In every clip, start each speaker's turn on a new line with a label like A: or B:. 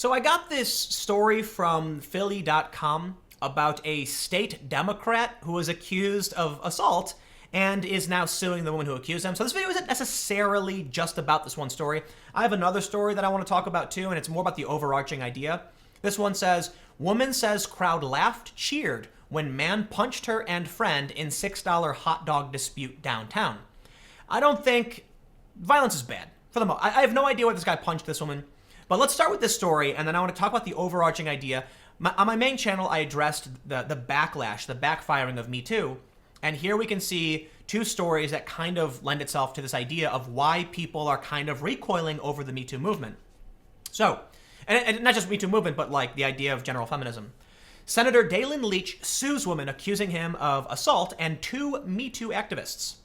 A: So I got this story from Philly.com about a state Democrat who was accused of assault and is now suing the woman who accused him. So this video isn't necessarily just about this one story. I have another story that I want to talk about too, and it's more about the overarching idea. This one says, woman says crowd laughed, cheered when man punched her and friend in $6 hot dog dispute downtown. I don't think violence is bad for the most. I have no idea why this guy punched this woman. But let's start with this story, and then I want to talk about the overarching idea. On my main channel, I addressed the backlash, the backfiring of Me Too. And here we can see two stories that kind of lend itself to this idea of why people are kind of recoiling over the Me Too movement. So, and not just Me Too movement, but like the idea of general feminism. Senator Daylin Leach sues woman accusing him of assault and two Me Too activists.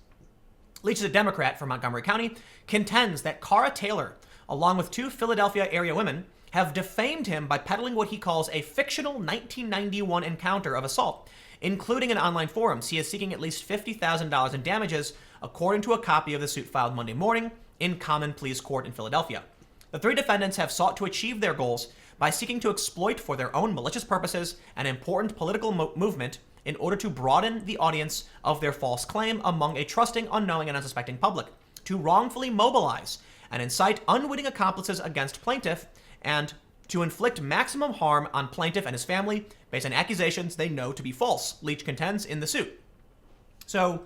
A: Leach is a Democrat from Montgomery County, contends that Cara Taylor, along with two Philadelphia area women, have defamed him by peddling what he calls a fictional 1991 encounter of assault, including in online forums. He is seeking at least $50,000 in damages, according to a copy of the suit filed Monday morning in Common Pleas Court in Philadelphia. The three defendants have sought to achieve their goals by seeking to exploit for their own malicious purposes an important political movement in order to broaden the audience of their false claim among a trusting, unknowing, and unsuspecting public, to wrongfully mobilize and incite unwitting accomplices against plaintiff, and to inflict maximum harm on plaintiff and his family based on accusations they know to be false, Leach contends in the suit. So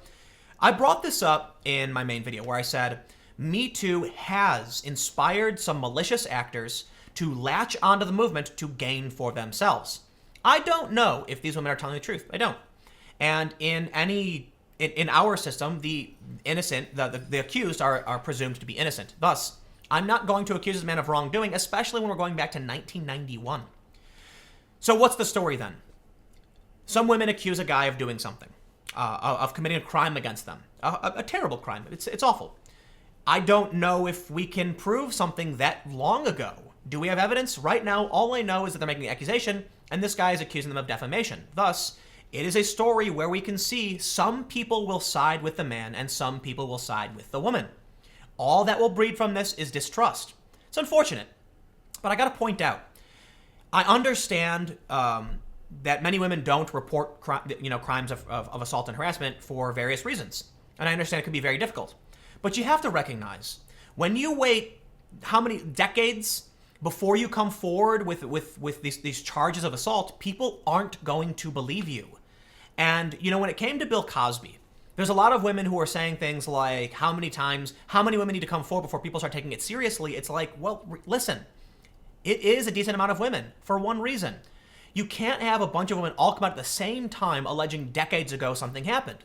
A: I brought this up in my main video where I said, Me Too has inspired some malicious actors to latch onto the movement to gain for themselves. I don't know if these women are telling the truth. I don't. And in our system, the innocent, the accused are presumed to be innocent. Thus, I'm not going to accuse this man of wrongdoing, especially when we're going back to 1991. So what's the story then? Some women accuse a guy of doing something, of committing a crime against them, a terrible crime. It's awful. I don't know if we can prove something that long ago. Do we have evidence? Right now, all I know is that they're making the accusation, and this guy is accusing them of defamation. Thus, it is a story where we can see some people will side with the man and some people will side with the woman. All that will breed from this is distrust. It's unfortunate, but I got to point out, I understand that many women don't report crimes of assault and harassment for various reasons, and I understand it can be very difficult. But you have to recognize, when you wait how many decades before you come forward with these charges of assault, people aren't going to believe you. And, when it came to Bill Cosby, there's a lot of women who are saying things like, how many women need to come forward before people start taking it seriously? It's like, well, listen, it is a decent amount of women for one reason. You can't have a bunch of women all come out at the same time alleging decades ago something happened.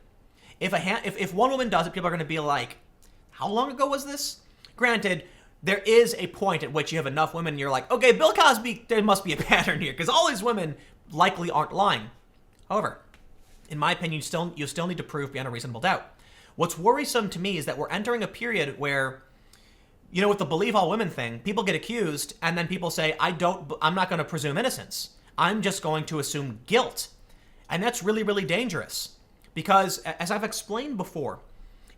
A: If one woman does it, people are going to be like, how long ago was this? Granted, there is a point at which you have enough women and you're like, okay, Bill Cosby, there must be a pattern here, because all these women likely aren't lying. However, in my opinion, you still need to prove beyond a reasonable doubt. What's worrisome to me is that we're entering a period where, with the believe all women thing, people get accused and then people say, I'm not going to presume innocence. I'm just going to assume guilt. And that's really, really dangerous. Because, as I've explained before,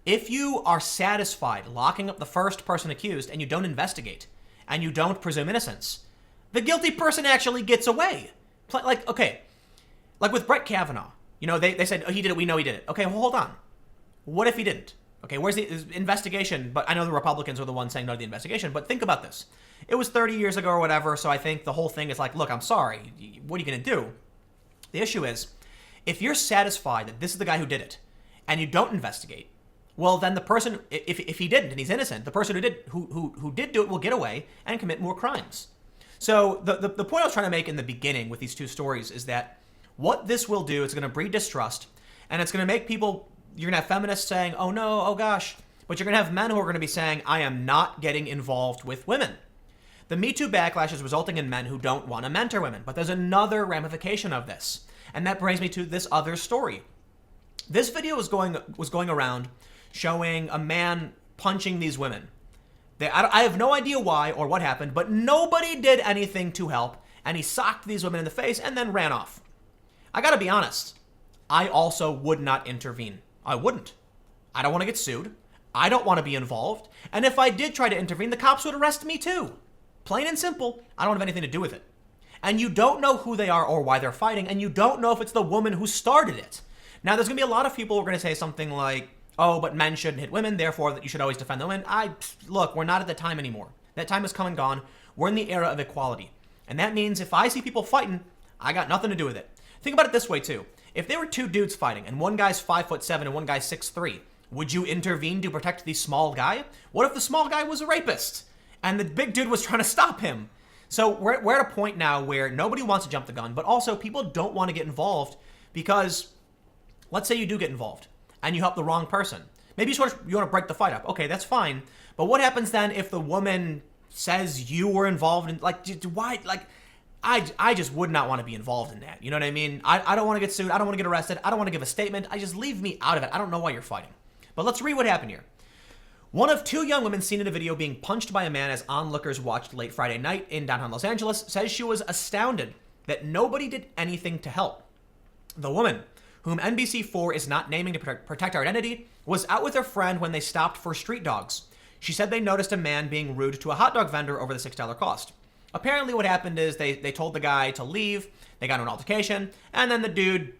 A: if you are satisfied locking up the first person accused and you don't investigate and you don't presume innocence, the guilty person actually gets away. Like with Brett Kavanaugh, they said, oh, he did it, we know he did it. Okay, well, hold on. What if he didn't? Okay, where's the investigation? But I know the Republicans are the ones saying no to the investigation, but think about this. It was 30 years ago or whatever, so I think the whole thing is like, look, I'm sorry. What are you going to do? The issue is, if you're satisfied that this is the guy who did it and you don't investigate, well, then the person, if he didn't and he's innocent, the person who did do it will get away and commit more crimes. So the point I was trying to make in the beginning with these two stories is that what this will do is going to breed distrust, and it's going to make people, you're going to have feminists saying, oh no, oh gosh, but you're going to have men who are going to be saying, I am not getting involved with women. The Me Too backlash is resulting in men who don't want to mentor women, but there's another ramification of this, and that brings me to this other story. This video was going around showing a man punching these women. I have no idea why or what happened, but nobody did anything to help, and he socked these women in the face and then ran off. I gotta be honest, I also would not intervene. I wouldn't. I don't want to get sued. I don't want to be involved. And if I did try to intervene, the cops would arrest me too. Plain and simple, I don't have anything to do with it. And you don't know who they are or why they're fighting, and you don't know if it's the woman who started it. Now, there's going to be a lot of people who are going to say something like, oh, but men shouldn't hit women, therefore that you should always defend the women. Look, we're not at that time anymore. That time has come and gone. We're in the era of equality. And that means if I see people fighting, I got nothing to do with it. Think about it this way, too. If there were two dudes fighting, and one guy's 5'7" and one guy's 6'3", would you intervene to protect the small guy? What if the small guy was a rapist, and the big dude was trying to stop him? So we're at a point now where nobody wants to jump the gun, but also people don't want to get involved because, let's say you do get involved, and you help the wrong person. Maybe you want to break the fight up. Okay, that's fine. But what happens then if the woman says you were involved in, why, I just would not want to be involved in that. You know what I mean? I don't want to get sued. I don't want to get arrested. I don't want to give a statement. Just leave me out of it. I don't know why you're fighting. But let's read what happened here. One of two young women seen in a video being punched by a man as onlookers watched late Friday night in downtown Los Angeles says she was astounded that nobody did anything to help. The woman, whom NBC4 is not naming to protect her identity, was out with her friend when they stopped for street dogs. She said they noticed a man being rude to a hot dog vendor over the $6 cost. Apparently what happened is they told the guy to leave, they got into an altercation, and then the dude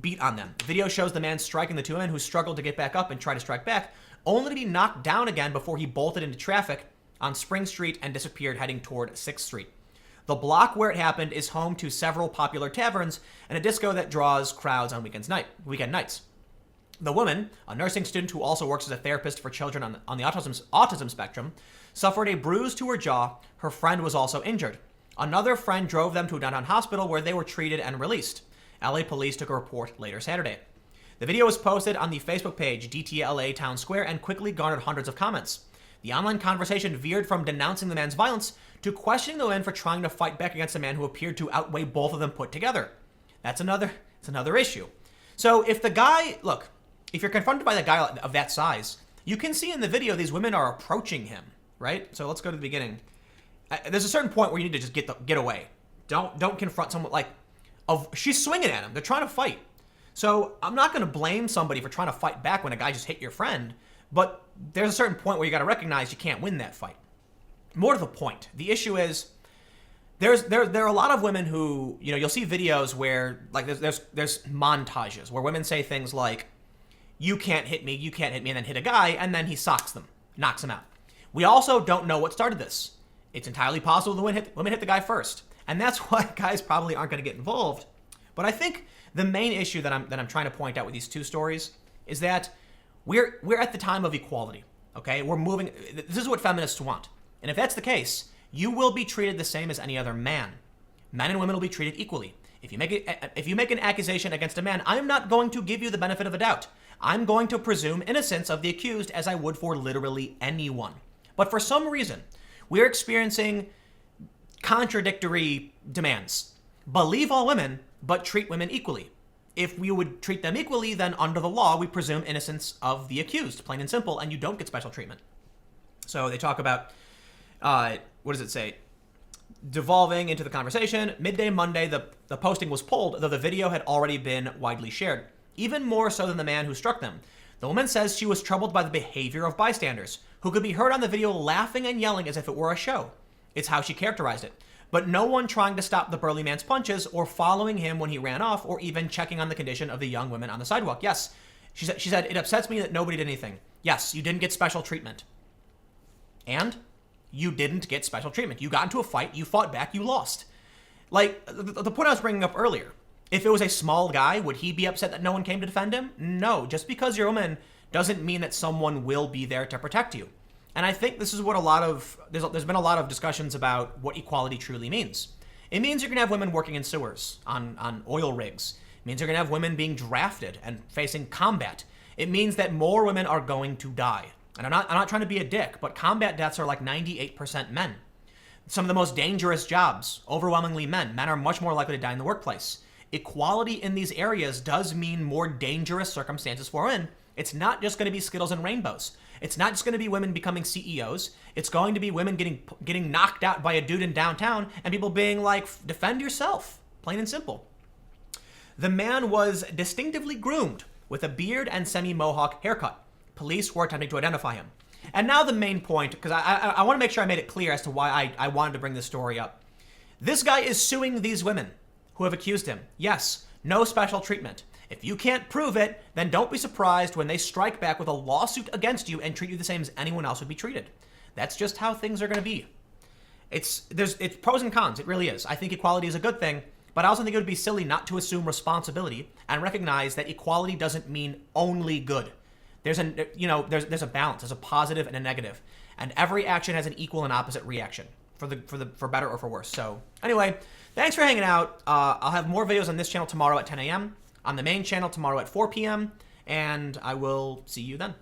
A: beat on them. The video shows the man striking the two men who struggled to get back up and try to strike back, only to be knocked down again before he bolted into traffic on Spring Street and disappeared heading toward 6th Street. The block where it happened is home to several popular taverns and a disco that draws crowds on weekend nights. The woman, a nursing student who also works as a therapist for children on the autism spectrum, suffered a bruise to her jaw. Her friend was also injured. Another friend drove them to a downtown hospital where they were treated and released. LA police took a report later Saturday. The video was posted on the Facebook page DTLA Town Square and quickly garnered hundreds of comments. The online conversation veered from denouncing the man's violence to questioning the women for trying to fight back against a man who appeared to outweigh both of them put together. It's another issue. So if you're confronted by a guy of that size, you can see in the video these women are approaching him, right? So let's go to the beginning. There's a certain point where you need to just get away. Don't confront someone she's swinging at him. They're trying to fight. So I'm not going to blame somebody for trying to fight back when a guy just hit your friend, but there's a certain point where you got to recognize you can't win that fight. More to the point, the issue is there are a lot of women who, you'll see videos where there's montages where women say things like, you can't hit me, and then hit a guy, and then he knocks him out. We also don't know what started this. It's entirely possible the women hit the guy first, and that's why guys probably aren't going to get involved. But I think the main issue that I'm trying to point out with these two stories is that we're at the time of equality. Okay, we're moving. This is what feminists want, and if that's the case, you will be treated the same as any other man. Men and women will be treated equally. If you make an accusation against a man, I'm not going to give you the benefit of a doubt. I'm going to presume innocence of the accused as I would for literally anyone. But for some reason, we're experiencing contradictory demands. Believe all women, but treat women equally. If we would treat them equally, then under the law, we presume innocence of the accused, plain and simple, and you don't get special treatment. So they talk about, what does it say? Devolving into the conversation. Midday Monday, the posting was pulled, though the video had already been widely shared. Even more so than the man who struck them. The woman says she was troubled by the behavior of bystanders, who could be heard on the video laughing and yelling as if it were a show. It's how she characterized it. But no one trying to stop the burly man's punches or following him when he ran off or even checking on the condition of the young women on the sidewalk. Yes, she said, it upsets me that nobody did anything. Yes, you didn't get special treatment. And you didn't get special treatment. You got into a fight, you fought back, you lost. The point I was bringing up earlier, if it was a small guy, would he be upset that no one came to defend him? No, just because you're a woman doesn't mean that someone will be there to protect you. And I think this is what there's been a lot of discussions about what equality truly means. It means you're going to have women working in sewers, on oil rigs. It means you're going to have women being drafted and facing combat. It means that more women are going to die. And I'm not trying to be a dick, but combat deaths are like 98% men. Some of the most dangerous jobs, overwhelmingly men. Men are much more likely to die in the workplace. Equality in these areas does mean more dangerous circumstances for women. It's not just going to be Skittles and rainbows. It's not just going to be women becoming CEOs. It's going to be women getting knocked out by a dude in downtown and people being like, defend yourself, plain and simple. The man was distinctively groomed with a beard and semi-mohawk haircut. Police were attempting to identify him. And now the main point, because I want to make sure I made it clear as to why I wanted to bring this story up. This guy is suing these women who have accused him. Yes, no special treatment. If you can't prove it, then don't be surprised when they strike back with a lawsuit against you and treat you the same as anyone else would be treated. That's just how things are going to be. It's pros and cons. It really is. I think equality is a good thing, but I also think it would be silly not to assume responsibility and recognize that equality doesn't mean only good. There's a balance. There's a positive and a negative, and every action has an equal and opposite reaction for better or for worse. So anyway, thanks for hanging out. I'll have more videos on this channel tomorrow at 10 a.m. on the main channel tomorrow at 4 p.m. and I will see you then.